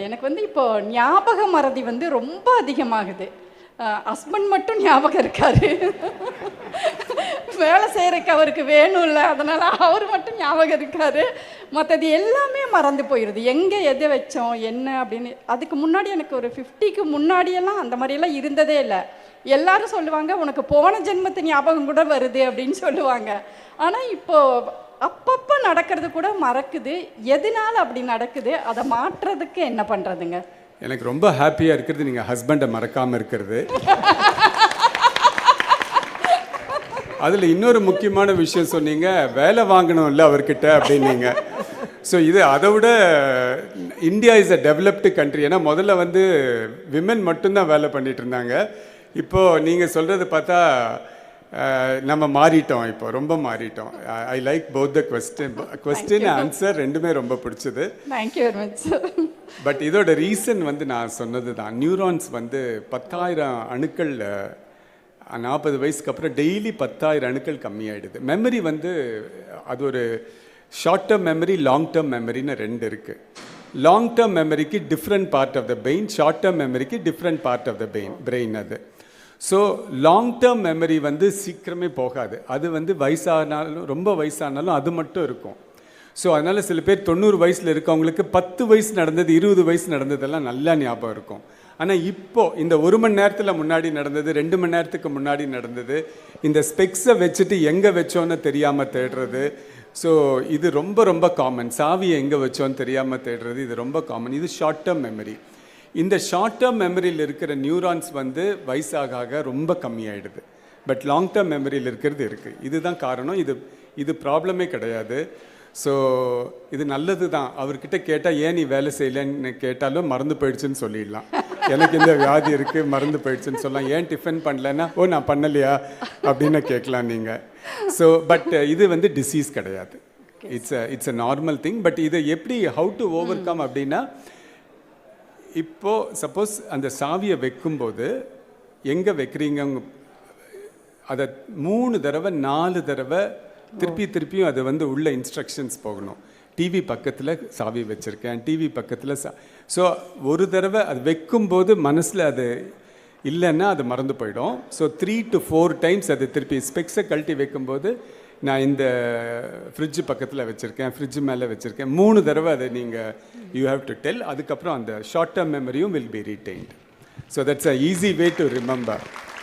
எனக்கு வந்து இப்போ ஞாபக மறதி வந்து ரொம்ப அதிகமாகுது. ஹஸ்பண்ட் மட்டும் ஞாபகம் இருக்காரு. வேலை செய்கிறக்கு அவருக்கு வேணும்ல, அதனால் அவர் மட்டும் ஞாபகம் இருக்காரு. மற்றது எல்லாமே மறந்து போயிடுது. எங்கே எதை வச்சோம் என்ன அப்படின்னு. அதுக்கு முன்னாடி எனக்கு ஒரு 50க்கு முன்னாடியெல்லாம் அந்த மாதிரியெல்லாம் இருந்ததே இல்லை. எல்லாரும் சொல்லுவாங்க உனக்கு போன ஜென்மத்து ஞாபகம் கூட வருது அப்படின்னு சொல்லுவாங்க. ஆனால் இப்போது அப்பப்போ நடக்கிறது கூட மறக்குது. எதனால் அப்படி நடக்குது? அதை மாற்றுறதுக்கு என்ன பண்ணுறதுங்க? எனக்கு ரொம்ப ஹாப்பியாக இருக்கிறது நீங்கள் ஹஸ்பண்டை மறக்காமல் இருக்கிறது. அதில் இன்னொரு முக்கியமான விஷயம் சொன்னீங்க, வேலை வாங்கணும்ல அவர்கிட்ட அப்படின்னீங்க. ஸோ இது அதை விட India is a developed country. ஏன்னா முதல்ல வந்து விமன் மட்டும்தான் வேலை பண்ணிட்டு இருந்தாங்க. இப்போது நீங்கள் சொல்கிறது பார்த்தா நம்ம மாறிட்டோம், இப்போ ரொம்ப மாறிட்டோம். I like both the question answer ரெண்டுமே ரொம்ப பிடிச்சது. Thank you very much sir. But இதோட ரீசன் வந்து நான் சொன்னது தான். நியூரான்ஸ் வந்து 10,000 அணுக்கள் 40 வயசுக்கு அப்புறம் டெய்லி 10,000 அணுக்கள் கம்மியாயிடுது. மெமரி வந்து அது ஒரு short term memory, long term மெமரின்னு ரெண்டு இருக்குது. லாங் டேர்ம் மெமரிக்கு different part of the brain, short term மெமரிக்கு different part of the brain அது. ஸோ லாங் டேர்ம் மெமரி வந்து சீக்கிரமே போகாது. அது வந்து வயசானாலும் ரொம்ப வயசானாலும் அது மட்டும் இருக்கும். ஸோ அதனால் சில பேர் 90 வயசில் இருக்கவங்களுக்கு 10 வயசு நடந்தது 20 வயசு நடந்ததெல்லாம் நல்லா ஞாபகம் இருக்கும். ஆனால் இப்போது இந்த 1 மணி நேரத்தில் முன்னாடி நடந்தது, 2 மணி நேரத்துக்கு முன்னாடி நடந்தது, இந்த ஸ்பெக்ஸை வச்சுட்டு எங்கே வச்சோன்னு தெரியாமல் தேடுறது. ஸோ இது ரொம்ப ரொம்ப காமன். சாவியை எங்கே வச்சோன்னு தெரியாமல் தேடுறது இது ரொம்ப காமன். இது ஷார்ட் டேர்ம் மெமரி. இந்த ஷார்ட் டேர்ம் மெமரியில் இருக்கிற நியூரான்ஸ் வந்து வயசாக ரொம்ப கம்மியாயிடுது. பட் லாங் டேர்ம் மெமரியில் இருக்கிறது இருக்குது. இதுதான் காரணம். இது ப்ராப்ளமே கிடையாது. ஸோ இது நல்லது தான். அவர்கிட்ட கேட்டால் ஏன் நீ வேலை செய்யலைன்னு கேட்டாலும் மறந்து போயிடுச்சுன்னு சொல்லிடலாம். எனக்கு இந்த வியாதி இருக்குது மறந்து போயிடுச்சுன்னு சொல்லலாம். ஏன் டிஃபன் பண்ணலன்னா ஓ நான் பண்ணலையா அப்படின்னு கேட்கலாம் நீங்கள். ஸோ பட் இது வந்து டிசீஸ் கிடையாது. It's a normal thing. But இதை எப்படி ஹவு டு ஓவர் கம் அப்படின்னா, இப்போது சப்போஸ் அந்த சாவியை வைக்கும்போது எங்கே வைக்கிறீங்க, அதை 3 தடவை 4 தடவை திருப்பியும் அது வந்து உள்ள இன்ஸ்ட்ரக்ஷன்ஸ் போகணும். டிவி பக்கத்தில் சாவி வச்சுருக்கேன், டிவி பக்கத்தில் ஸோ ஒரு தடவை அது வைக்கும்போது மனசில் அது இல்லைன்னா அது மறந்து போயிடும். ஸோ 3 to 4 டைம்ஸ் அது திருப்பி ஸ்பெக்ஸை கழட்டி வைக்கும்போது நான் இந்த ஃப்ரிட்ஜு பக்கத்தில் வச்சுருக்கேன், ஃப்ரிட்ஜு மேலே வச்சுருக்கேன், 3 தடவை அதை நீங்கள் யூ ஹேவ் டு டெல். அதுக்கப்புறம் அந்த ஷார்ட் டேர்ம் மெமரியும் will be retained. So that's a easy way to remember.